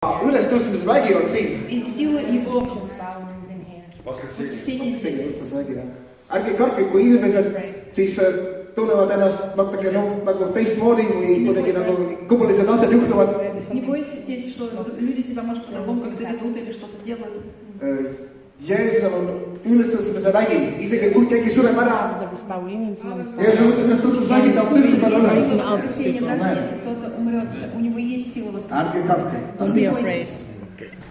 Ülestõstmisvägi on siin. И сила его. Ärge kartke, kui inimesed siis tunnevad ennast natuke nagu teistmoodi või kuidagi nagu kummulised asjad juhtuvad. Не бойтесь, что люди себя, может, по-другому как-то ведут или что-то делают. Jeesusel on ülestõstmise vägi, isegi kui keegi sureb ära. Jeesus ülestõstmisvägi tahab tõsta talle üles. Ärge kartke.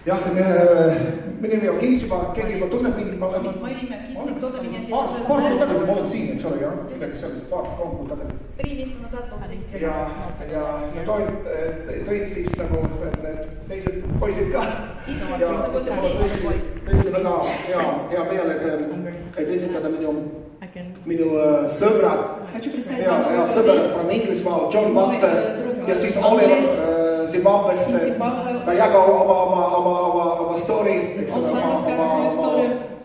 Jah, minu nimi on Kits juba, keegi juba tunneb mind, ma olen paar kuud tagasi ma olen siin, eks ole, jah, midagi sellist paar kuud tagasi. Ja tõid siis nagu need teised poisid ka. Ja tõesti väga hea meel, et esitada minu sõbra, hea sõber from Inglismaal, John Watt ja siis Oliver Zimbabwest, ta jagab oma story, eks ole, oma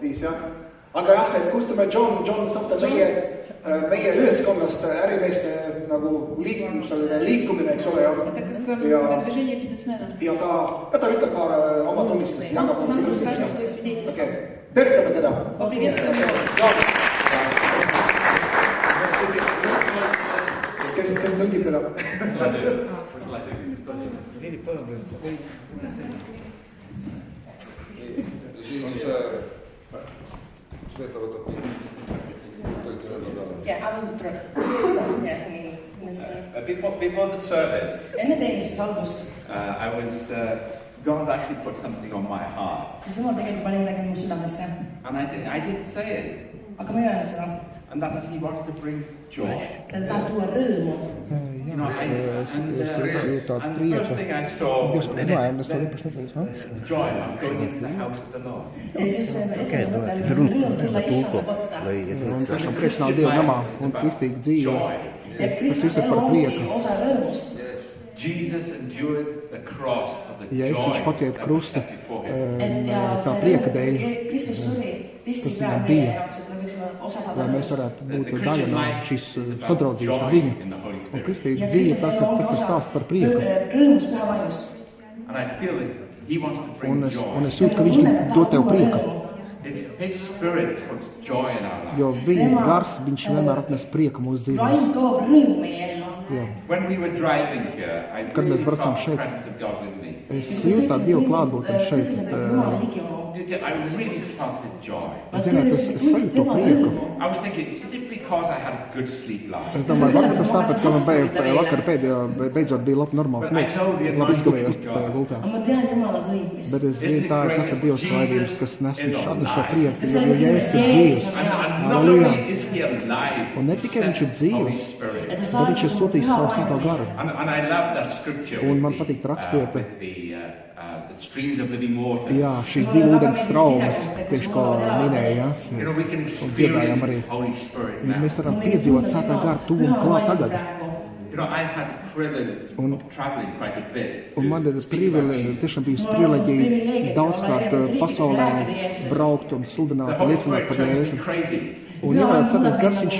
viis, jah. Aga jah, et kustume John saab ta meie üheskonnast ärimeeste nagu liikumine, eks ole, ja ta ütleb ka oma tunnistusi, jagab oma tunnistusi. Tervitame teda! Kes tõngib teda? Before the service, God actually put something on my heart. And I did say it. And that is He wants to bring joy. And first thing I saw was joy. I'm going into the house of the Lord. Jesus endured the cross of the joy that was set before Him. Lai mēs varētu būt daļa no šīs sadraudzības ar viņu. Un kristīga dzīve, tas ir stāsts par prieku. Un es jūtu, ka viņš grib dot tev prieku. Jo viņa gars, viņš vienmēr atnes prieku mūsu dzīvēs. Kad mēs braucām šeit, es jūtu tādu Dievu klātbūtni šeit. Ziniet, es sajūtu to prieku. Es domāju, varbūt tas tāpēc, ka man vakar beidzot bija normāls miegs, labi izgulējos tajā gultā. Bet es zinu, tas ir Dievs svaidības, kas nes šo prieku, jo Jēzus ir dzīvs. Halleluja. Un ne tikai viņš ir dzīvs, bet viņš ir sūtījis savu svēto garu. Un man patīk rakstieta. Jā, šīs divi ūdens straumes, tieši ko minēja, un dziedājām arī. Mēs varam piedzīvot svētā gara tuvumu klāt tagad. Un man ir tiešām bijusi privileģija daudzkārt pasaulē braukt un sludināt un liecināt par Jēzu. Un ievērot svētais gars, viņš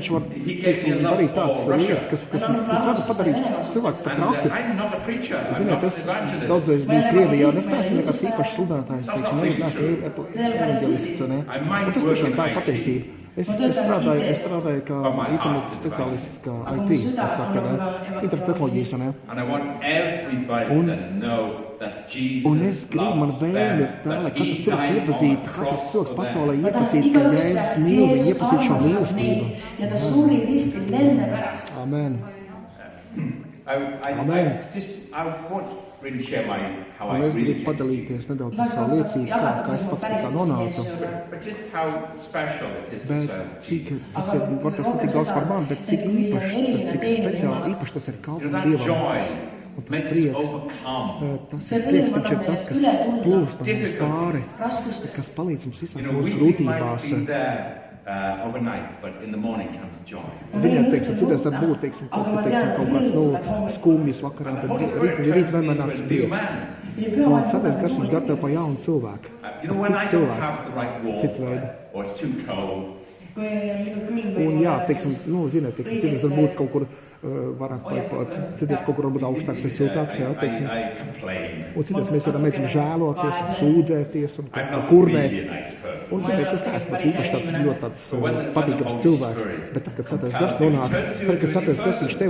var darīt tādas lietas, kas var padarīt cilvēku par trauki. Ziniet, es daudzreiz biju Krievijā, un es neesmu nekāds īpašs sludinātājs, neesmu evangelists, ne? Un tas tiešām tā ir patiesība. Es strādāju kā internet speciālists, kā IT, tas saka, ne? Internet tehnoloģijas, ne? Un es gribu, man vēlmi ir tā, lai katrs cilvēks iepazītu, katrs cilvēks pasaulē iepazītu, ka Jēzus mīl, viņi iepazītu šo mīlestību. Amen. Amen. Un es gribu padalīties nedaudz ar savu liecību, kā es pats pēc tā nonācu. Bet cik tas ir, var tas ne tik daudz par mani, bet cik speciāli īpaši tas ir kalpot Dievam. Un tas prieks, viņš ir tas, kas plūst no mums pāri, kas palīdz mums visās mūsu grūtībās. Viņai, citreiz var būt, kaut kāds, skumjas vakarā, bet rīt vienmēr nāks prieks. Un svētais gars viņš dar tev pa jaunu cilvēku. Par citu cilvēku, citu veidu. Un jā, ziniet, citreiz var būt kaut kur varētu cities kaut kur varbūt augstāks vai siltāks, jā, teiksim. Un cities mēs varam mēģināt žēloties un sūdzēties un kurnēt. Un cities tas neesmu īpaši tāds ļoti tāds patīkams cilvēks, bet tad, kad Svētais Gars nonāk, kad Svētais Gars viņš tev,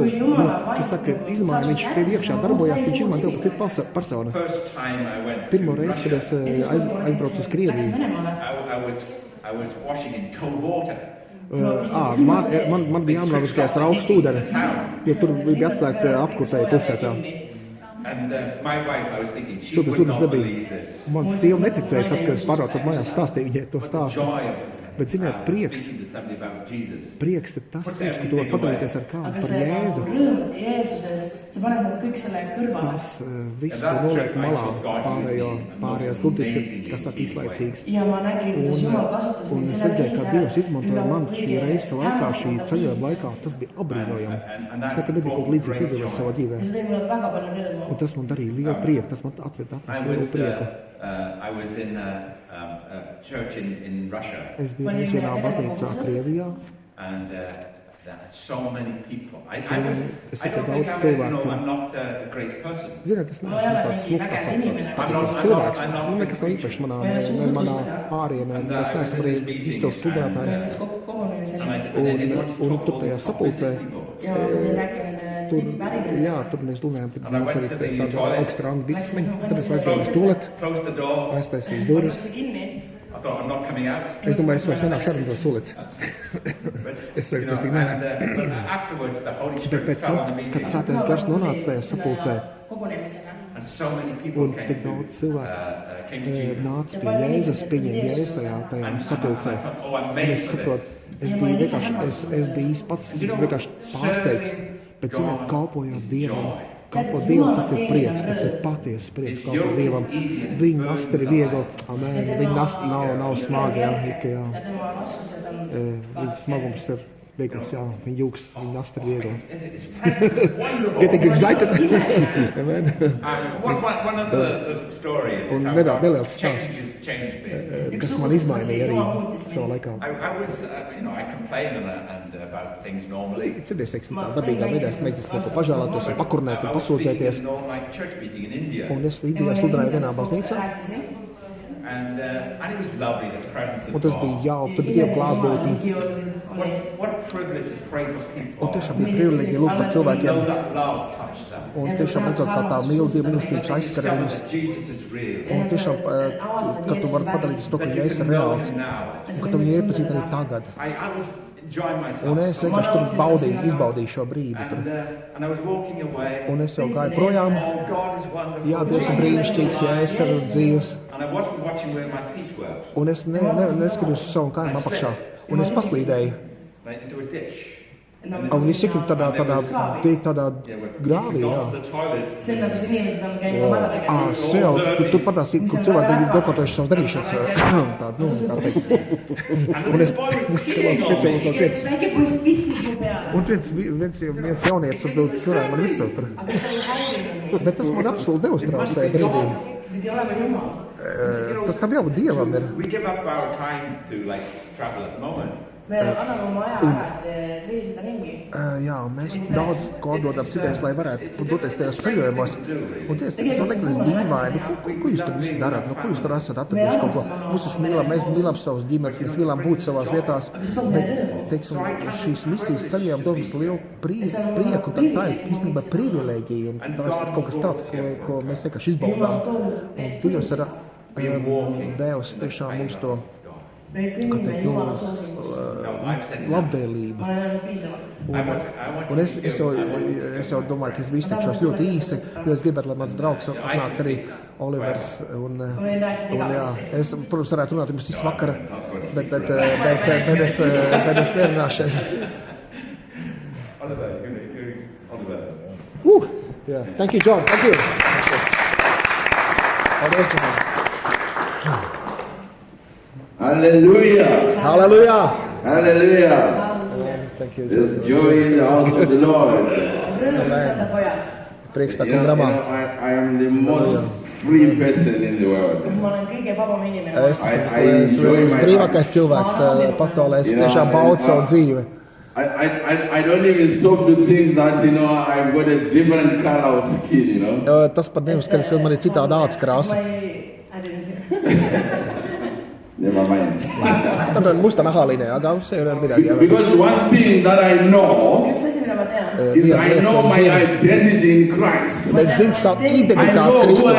kas saka, izmaina, viņš tev iekšā darbojās, viņš izmaina tev pa citu personu. Pirmo reizi, kad es aizbraucu uz Krieviju, man bija jāmlāviskajās ar augstu ūdeni, jo tur bija atslēgta apkurtēja pilsētā. Sūtas ūdens debija. Man sieva neticēja, tad, kad es pārācot mājās stāstīju viņai to stāstu. Bet, ziniet, prieks ir tas prieks, ka tu var padalīties ar kādu par Jēzu. Tas viss to noliek malā pārējās grūtības, kas saka īslaicīgs. Un es redzēju, kā Dievs izmantoja man šī reisa laikā, šī ceļojuma laikā, tas bija apbrīnojami. Es nekad nebija kaut līdzīgi piedzīvojis savā dzīvē. Un tas man darīja lielu prieku, tas man atveda lielu prieku. I was in a church in Russia. Es biju vienā baznīcā Krievijā. And so many people. I know I'm not a great person. Ziniet, es neesmu tāds lukas tāds cilvēks. Nekas nav īpaši manā ārienē. Es neesmu arī izcils sludinātājs. Un tur tajā sapulcē, tur mēs runājām, tad mums arī tāda augsta ranga biznesmeņa. Tad es aizgāju uz tualeti, aiztaisīju durvis. Es domāju, es vairs nenākšu ar to stulets. Es saku, tas tik nenāk. Bet pēc tam, kad Svētais Gars nonāca tajā sapulcē, un tik daudz cilvēku nāca pie Jēzus, pieņēma Jēzus tajā sapulcē. Un es saprotu, es biju pats vienkārši pārsteigts, bet ziniet, kalpojot Dievam. Kalpot Dievam, tas ir prieks, tas ir patiesas prieks kalpot Dievam. Viņa nasta ir viegla, amen, viņa nasta nav smaga, jā. Viņa smagums ir viegls, jā, viņa jūgs, viņa nasta ir viegla. Getting excited. Amen. One of the story un neliels stāsts, kas man izmainīja arī savā laikā. I complained about things normally. Cilvēks, teiksim, tā dabīgā veidā es mēģinu kaut ko pažēlētos un pakurnēt un pasūdzēties. Un es Indijā sludināju vienā baznīcā. Un tas bija jauki, tur bija Dieva klātbūtne. Un tiešām bija privileģija lūgt par cilvēkiem. Un tiešām redzot, kā tā mīlestības aizskara viņus. Un tiešām, ka tu vari padalīties to, ka Jēzus ir reāls. Un ka tu viņu iepazīt arī tagad. Un es vienkārši tur izbaudīju šo brīdi. Un es jau gāju projām. Jā, Dievs ir brīnišķīgs, jā, es esmu dzīves. Un es neskatījos uz savu kājām apakšā. Un es paslīdēju. Un viss ir tādā grāvī, jā. Tu patās, kur cilvēki bija dokumentojuši savas darīšanas. Tāda, kā teikt. Un es speciālos no cietas. Un viens jaunietis tur turēja man visu. Bet tas man absolūti neuztraucēja brīdī. Tam jau Dievam ir. Me anname oma aja reisida ringi. Jā, mēs daudz ko atdodam citēs, lai varētu doties tajos ceļojumos. Un tas man liekas dīvaini. Ko jūs tur visi darat? Ko jūs tur esat atraduši kaut ko? Mēs mīlam savus ģimenes, mēs mīlam būt savās vietās. Bet, teiksim, šīs misijas ceļojām domas lielu prieku. Tā ir īstenībā privilēģija. Un tā ir kaut kas tāds, ko mēs vienkārši izbaudām. Un Dievs ir devis tiešām mums to labvēlība. Un es jau domāju, ka es visu tikšos ļoti īsi, jo es gribētu, lai mans draugs atnākt arī Olivers. Un jā, es, protams, varētu runāt jums visu vakara, bet es nerunāšu. Yeah. Thank you, John. Thank you. Paldies, John. Hallelujah. Hallelujah. Hallelujah. Thank you. There's joy in the house of the Lord. Prieks tā You know, kungramā. I am the most free person in the world. Es esmu brīvākais cilvēks pasaulē. Es tiešām baudu savu dzīvi. I don't even stop to think that, you know, I've got a different color of skin, you know. Tas pat neuzskatās, ka man ir citāda ādas krāsa. Never mind. Tad on musta nahaline, aga se ei ole midagi. Because one thing that I know is I know my identity in Christ. Es zinu savu identitāti Kristū.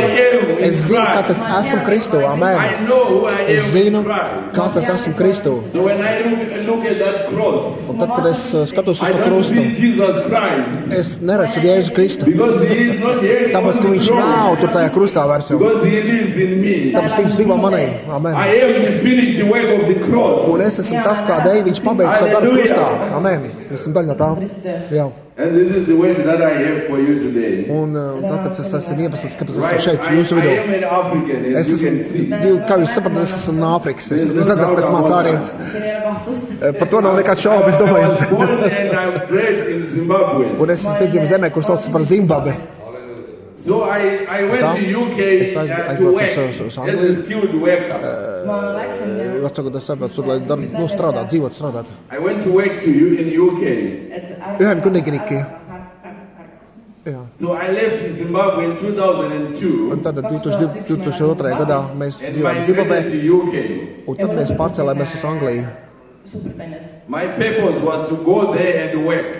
Es zinu, kas es esmu Kristū. Amen. I know who I am Es zinu, in Christ. kas es esmu Kristū. So when I look at that cross, Un tad, kad es skatos uz I to don't krustu, see Jesus Christ. es neredzu Jēzu Kristu. Because he is not here. Tāpēc, ka viņš nav tur tajā krustā vairs jau. Because he lives in me. Tāpēc, ka viņš dzīvo manī. Amen. I am the finished work of the cross. Un es esmu tas, kā Dēļ viņš pabeidz savu darbu krustā. Amen. Es esmu daļa no tā. Jā. And this is the word that I have for you today. Un tāpēc es esmu iemesls, kāpēc esmu šeit jūsu I vidū. am an African, as Es you esmu, can see. kā jūs saprotat, es esmu no Āfrikas. Es redzat pēc mans ārienes. Par to nav nekāds šaubu, es I domāju. was born and I was bred in Zimbabwe. Un es esmu piedzīvojis zemē, kur sauc par Zimbabvi. So I went to UK to work as a skilled worker. Vecāku tas saprāt, tur, lai strādāt, dzīvot, strādāt. I went to work in UK. Yhden kuningriikki. Jā. So I left Zimbabwe in 2002. Un tad 2002. gadā mēs And my dzīvojam Zimbabvē, visit to UK. un tad mēs pārcēlāmies uz Angliju. My purpose was to go there and work.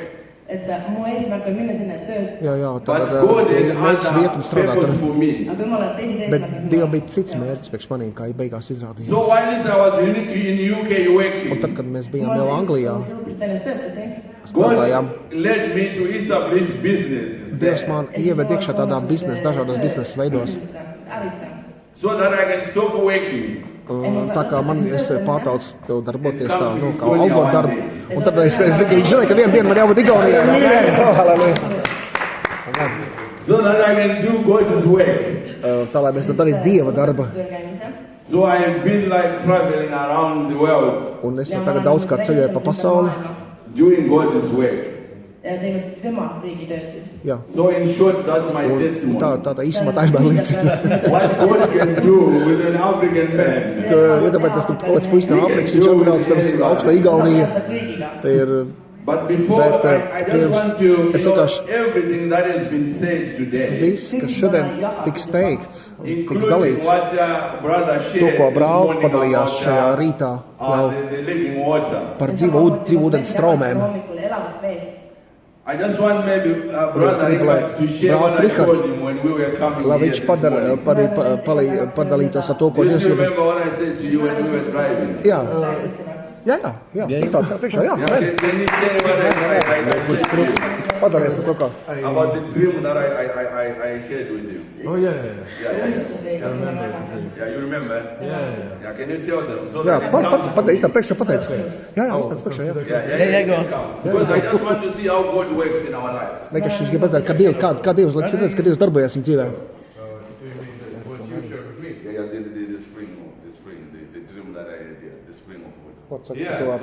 Että mun eesmärk on minna sinne tööd. Jā, But tad God had mērķis bija iet un other strādāt purpose tur. for me. Aga Jumalal teised Bet eesmärgid. Dievam bija cits mērķis priekš manīm, kā beigās izrādījās. So while I was in UK Un working, tad, kad mēs bijām vēl Anglijā, Suurbritannias töötasin. strādājām, God led me to establish businesses Dievs there, man ieved iekšā tādā dažādos biznesa veidos. Ärissä. so that I can stop working. Tā kā man es pārtaucu to darboties tā, kā augot darbu. Un tad es zinu, ka viņš zināja, ka vienu dienu man jābūt Igaunijā. Halleluja. So that I can do God's work. Tā, lai mēs darītu Dieva darbu. Työkäymisen. So I have been like traveling around the world Un es tagad daudz kā ceļoju pa pasauli. doing God's work. Ja teinud tema riigitööd siis. Jā. So in short, that's my Un testimony. tā īsumā tā ir man līdzīga. What God can do with an African man. Iedomājieties, ka kaut kāds puisis no Āfrikas, viņš atbrauc ar augsto Igauniju. Tā ir, But before, Bet, I just want to es know vienkārši- everything that has been said today, viss, kas šodien tiks teikts, un tiks including dalīts. what brother To, shared ko this brālis morning padalījās šajā about rītā jau the living water. par dzīvu ūdens straumēm. Hommikul elavast veest. I just want maybe brother gribu, lai Richard to share what brālis I Rihards, told him when we were coming lai here viņš this morning. padalītos ar to, Do ko you Dievs ir. remember what I said to you when we were driving? Jā, Rääkisid seda? jā, tāds priekšā, jā. Can you tell me what I said to you? Padalies ar to, kā. About the dream that I shared with you? Oh, yeah. Yeah, you remember? Yeah, can you tell them? So Jā, that it counts? pateic, tā priekšā pateic. Jā, izstāds priekšā, jā. Because I just want to see how God works in our lives. Vienkārši viņš grib redzēt, kā Dievs, lai redz, ka Dievs darbojas viņa dzīvē. The spring, the dream that I had, the spring of water.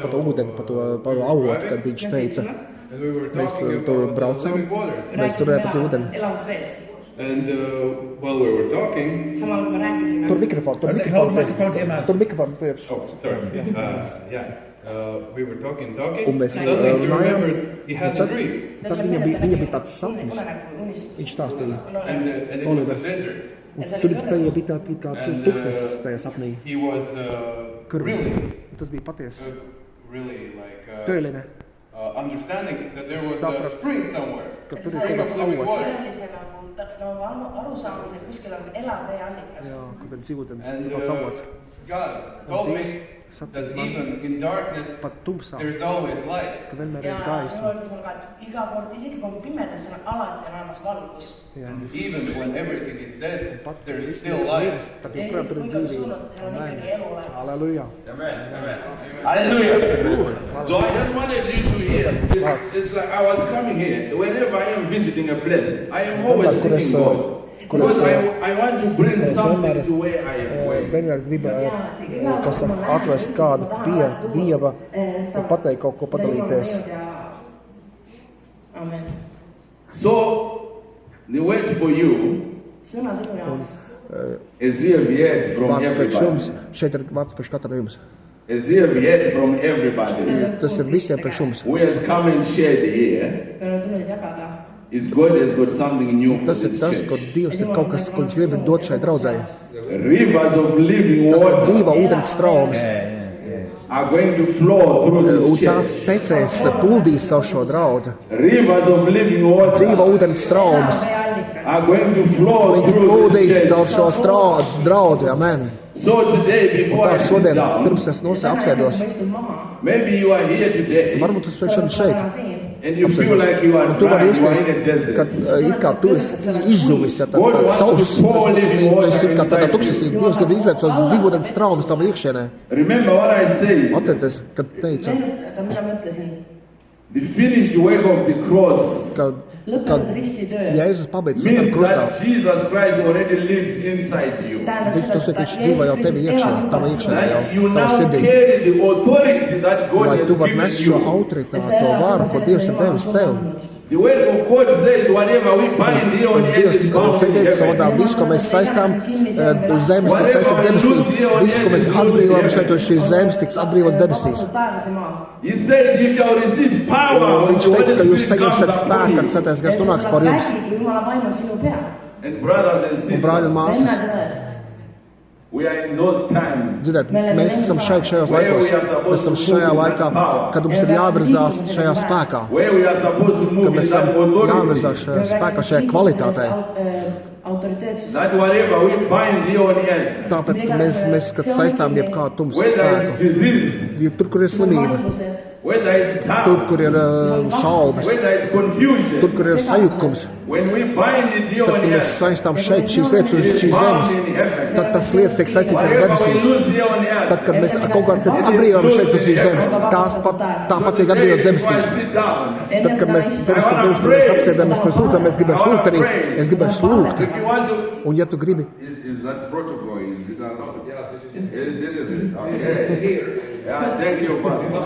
Par to ūdeni, par avotu, kad viņš teica. And we were Mēs talking tur about braucām, living waters. mēs turējām par ūdeni. Elavast veest. And while we were talking, Samal kui me rääkisime. Tur mikrofon pie. Tur mikrofon pie. oh, sorry, we were talking, Un mēs and suddenly he runājām. remembered he had a dream, Tad viņa bija tāds sapnis. Viņš stāstīja. and it was a desert. Un tur bija tā kā tūkstnes tajā sapnī. He was Kurvis. Tas bija patiesi. really like Tõeline. understanding that there was a spring somewhere, Ka a tur ir spring kaut of kāds living avots. water. Tõelisena arusaamisel kuskil on elav veeallikas. Jā, kur ir dzīvotens, And tāds avots. God told me that even in darkness, Pat tumsā, there's always light. ka vienmēr Ja ir Jumal gaisma. ütles mulle ka, et iga kord, isegi kui on pimedas, on alati olemas valgus. Jā. And even when everything is dead, Pat there's viss still liekas light. miris, tad Ja joprojām isegi tur ir kui on dzīvība. surnud, seal on ikkagi elu olemas. Halleluja. Amen. Hallelujah. So I just wanted you to hear. It's like I was coming here. Whenever I am visiting a place, I am always seeking God. Because I want to bring something to where I am going. Vienmēr gribu, kas atvest kādu pie Dieva un pateikt kaut ko padalīties. Amen. So the word for you Sõna sinu jaoks. is here heard from Vārds priekš everybody. jums, šeit ir vārds priekš katru jums. As you have heard from everybody. Tas ir visiem priekš jums. Who has come and shared here. Is God has got something new for Tas ir this tas, church. ko Dievs ir kaut kas, ko viņš grib dot šai draudzei. Rivers of living Tas ir water dzīva ūdens straumes. are going to flow through Un this tās church. tecēs plūdīs savu šo draudzi. Rivers of living water Dzīva ūdens straumes. are going to flow Viņi through plūdīs this caur church. šo draudzi, amen. So today, Un before tā I sit šodien, down, pirms es apsēdos, maybe you are here today varbūt tu esi šeit. and you feel like you are Un tu vari dry, you are in a justies, ka desert. it kā tu esi izžuvis, ja God tāds wants savs, to pour living water es it kā tādā inside tuksnesī, you. Dievs grib izliet tos dzīvūdens traumas tava iekšienē. Remember what I said. Atcerieties, kad teica, Mida ma ütlesin? The finished work of the cross kad Jēzus pabeidz savu means krustā. that Jesus Christ already lives inside you. Tas ir, ka viņš dzīvo jau tevi iekšā, tava iekšienē jau, That you tava now sirdī. carry the authority that God Lai has tu vari given nest šo you. autoritāti, to varu, ko Dievs ir devis tev. The word of God says whatever we bind here on earth Dievs is bound in sēdēt heaven. savā, visu, ko mēs saistām uz zemes, tiks saistīts debesīs. Visu, ko mēs atbrīvojam šeit uz šīs zemes, tiks atbrīvots debesīs. He said you shall receive power when Viņš the teica, ka Holy jūs Spirit saņemsiet comes spēku, upon kad you. Svētais Gars nonāks par jums. And brothers and Un brāļi un sisters, māsas, we are in those times dzirdēt, mēs esam šajos laikos, mēs esam šajā laikā, kad mums ir jāvirzās šajā spēkā, where we are supposed to kad move mēs in that esam authority. jāvirzās šajā spēkā, šajā kvalitātē. That whatever we bind here on earth, Tāpēc, ka mēs kad saistām jebkādu tumsu whether spēku, it's disease, jo tur, kur ir slimība, whether it's tur, doubt, kur ir šaubas, whether it's confusion, tur, kur ir sajukums, when we bind it here tad, on kad mēs earth, saistām šeit šīs lietas uz it is šīs bound zemes, in heaven. tad tas lietas tiek saistīts ar Whatever we debesīs. lose here on earth, Tad, kad mēs kaut kādas lietas atbrīvojam šeit uz šīs zemes, tāpat tiek atbrīvotas if I debesīs. sit down, Tad, kad mēs pirms apsēdamies, mēs lūdzam, mēs gribam lūgt arī, es gribēšu lūgt. if you want to, Un ja tu gribi, is that protocol? Is it allowed? Yeah, this is it. Okay. Here. Yeah, thank you, Pastor.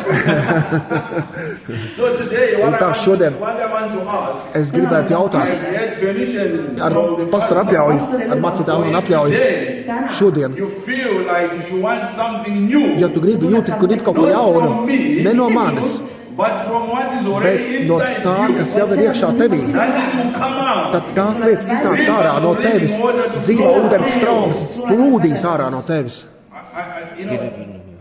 So today, Un tā šodien what I want to ask, es gribētu jautāt, I had permission ar from the pastoru pastor. atļauju, ar mācītāju un atļauju, Today, šodien, you feel like you want something new. ja tu gribi jūti, kur ir kaut ko jaunu, ne no manis, But from what is bet already no inside tā, you, kas jau ir iekšā tevī, that need to come out. tad tās lietas iznāks ārā no tevis, dzīva ūdens straumes plūdīs ārā no tevis.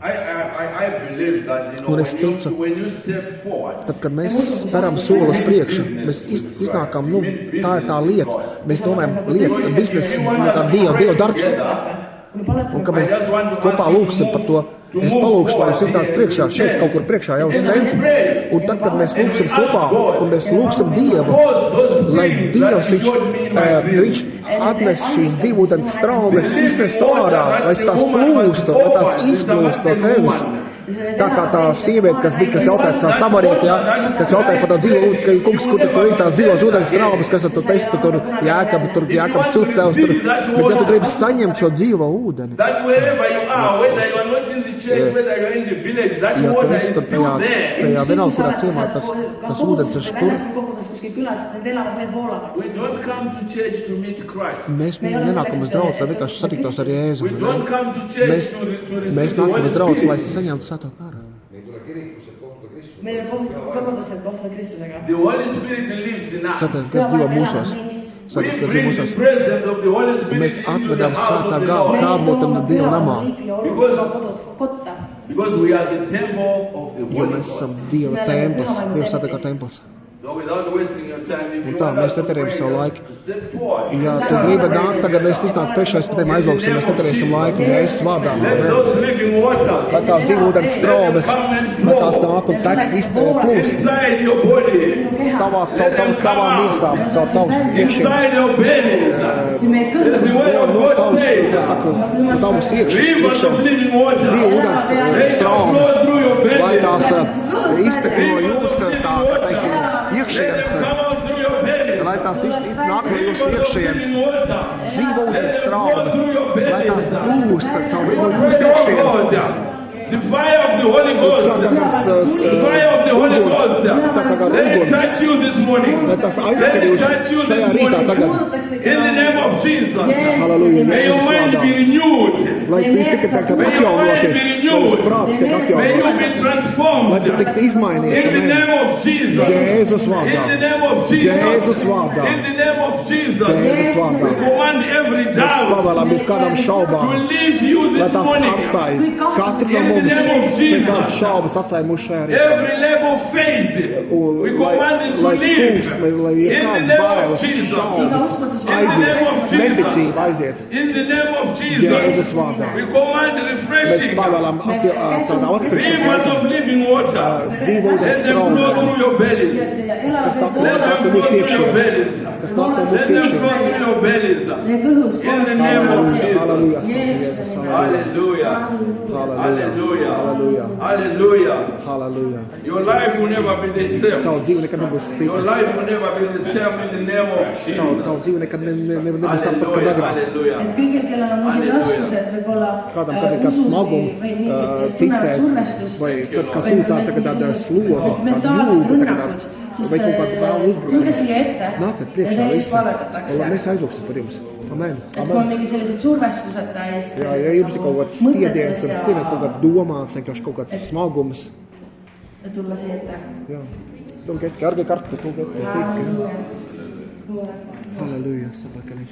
I believe that, Un es ticu, when you step forward, tad, kad mēs speram soli uz priekšu, mēs iznākam, tā ir tā lieta, mēs domājam, lieta, biznesa, tā Dieva darbs, un ka mēs kopā lūksim par to, es palūkšu, lai jūs iznāk priekšā, šeit kaut kur priekšā jau uz sēns, un tad, kad mēs lūksim kopā, un mēs lūksim Dievu, lai Dievs, viņš atnes šīs dzīvūdens straumes, iznestu ārā, lai tās plūstu, lai tās izplūst no tevis. Tā kā tā sieviete, kas jautāja tā samarieti, ja, kas jautāja par tā dzīvo ūdeni, ka kungs, kur tur ir tās dzīvos ūdens traumas, kas tu teici, tur Jākabs sūds tevs, bet ja tu gribi saņemt šo dzīvo ūdeni, that wherever you are, whether you are not in the church, whether you are in the village, that ja tu water esi is tur still there. tajā vienalga, kurā ciemā tas ūdens ir tur, We don't come to church to meet Christ. mēs nenākam uz draudz, lai vienkārši satiktos ar Jēzu. We don't come to church to receive Mēs the nākam Holy uz draudz, lai Spirit. saņemtu Svēto garu. meil on kogudused kohtuvad Kristusega. The Holy Spirit lives in us. Svētais Gars dzīvo mūsos. We Svētais Gars dzīvo bring the mūsos. presence of the Holy Un Spirit mēs into the atvedam house Svētā of the gara Lord. kāpņotam Dieva namā, Because we are the temple of the jo Holy mēs esam Ghost. Dieva templis, Dieva Svētā templis. So without wasting your time, if Un you tā, want mēs us to netērējam pray, savu laiku. just step forward. Ja tu gribi nākt, tagad mēs iznāc priekšā, es patiem aizlūksim, mēs netērēsim laiku, ja es vārdā. Let those living water Lai tās dzīvūdens straumes, lai tās nāk un tek plūst inside your bodies, tavām miesām, caur tavas iekšiem. inside your bellies. The word of God says, Tavus rivers of iekšiem, living water, dzīvūdens they shall flow straumes, through your lai bellies. tās iztek no jūsu, tā teikt, iekšienes, Come out through your bellies. lai tās nāk no jūsu iekšienes, dzīvūdens straumes, lai tās plūst caur no jūsu iekšienes. The fire of the Holy Ghost. The fire of the Holy Ghost. Let it touch you this morning. Lai tas Let aizskar it jūs touch you šajā this rītā morning. tagad. In the name of Jesus. Halleluja, May your Jēzus mind vārdā. be renewed. lai jūs tikai tā kā atjaunoti, lai jūs prāts tiek May you atjaunots, be transformed. lai tu tiktu izmainīts, In the name of Jesus. Jēzus vārdā, In the name of Jesus. Jēzus vārdā, In the name of Jesus. Jēzus vārdā. We command every Mēs doubt pavēlam kādam to šaubām, leave you lai this tās morning. atstāja katru no mums, lai kādas šaubas atstāja mūsu šajā rītā. Every level of faith, we command it to Lai leave. kungs, lai In the kādas name of bailes, Jesus. šaubas In the name aiziet, of Jesus. neticība aiziet. In the name of Jēzus Jesus. vārdā. We command Mēs refreshing. pavēlam tādu Rivers atspēkšanas of living water. dzīvības Let them flow straumu, through your bellies. kas nāk no Let them mūsu flow through your iekšienes, bellies. kas nāk no mūsu Let them flow iekšienes. through your bellies. In the name of Halleluja, Jesus. Jēzus, Hallelujah. halleluja, Hallelujah. halleluja, Hallelujah. halleluja. Your life will never be the same. Tavu dzīve nekad nebūs Your stipra. life will never be the same in the name of Tavu Jesus. dzīve nekad nebūs tāpat kā Hallelujah. agrāk. Hallelujah. Et kõigil, kellel on mingid raskused, võib-olla Kādam, kad ir kāds usus smagums, või mingit tunnevad ticēt, survestust vai kad kā sūtāt tagad tāda sloga, mentaalsed jūga, rünnakud, siis vai kaut kāda vēla tulge uzbrukuma. siia ette Nāciet ja priekšā teist visi, un valetatakse. lai mēs aizlūksim par jums. Amen. Et kui on mingi sellised survestused täiesti Jā, ja jums ir kaut kāds spiediens, un spiediens kaut kāds domās, vienkārši kaut kāds smagums. ja tulla siia ette. Jā. Tulge hetke, ärge kartke, tulge ette. Halleluja. Halleluja, seda ka nii.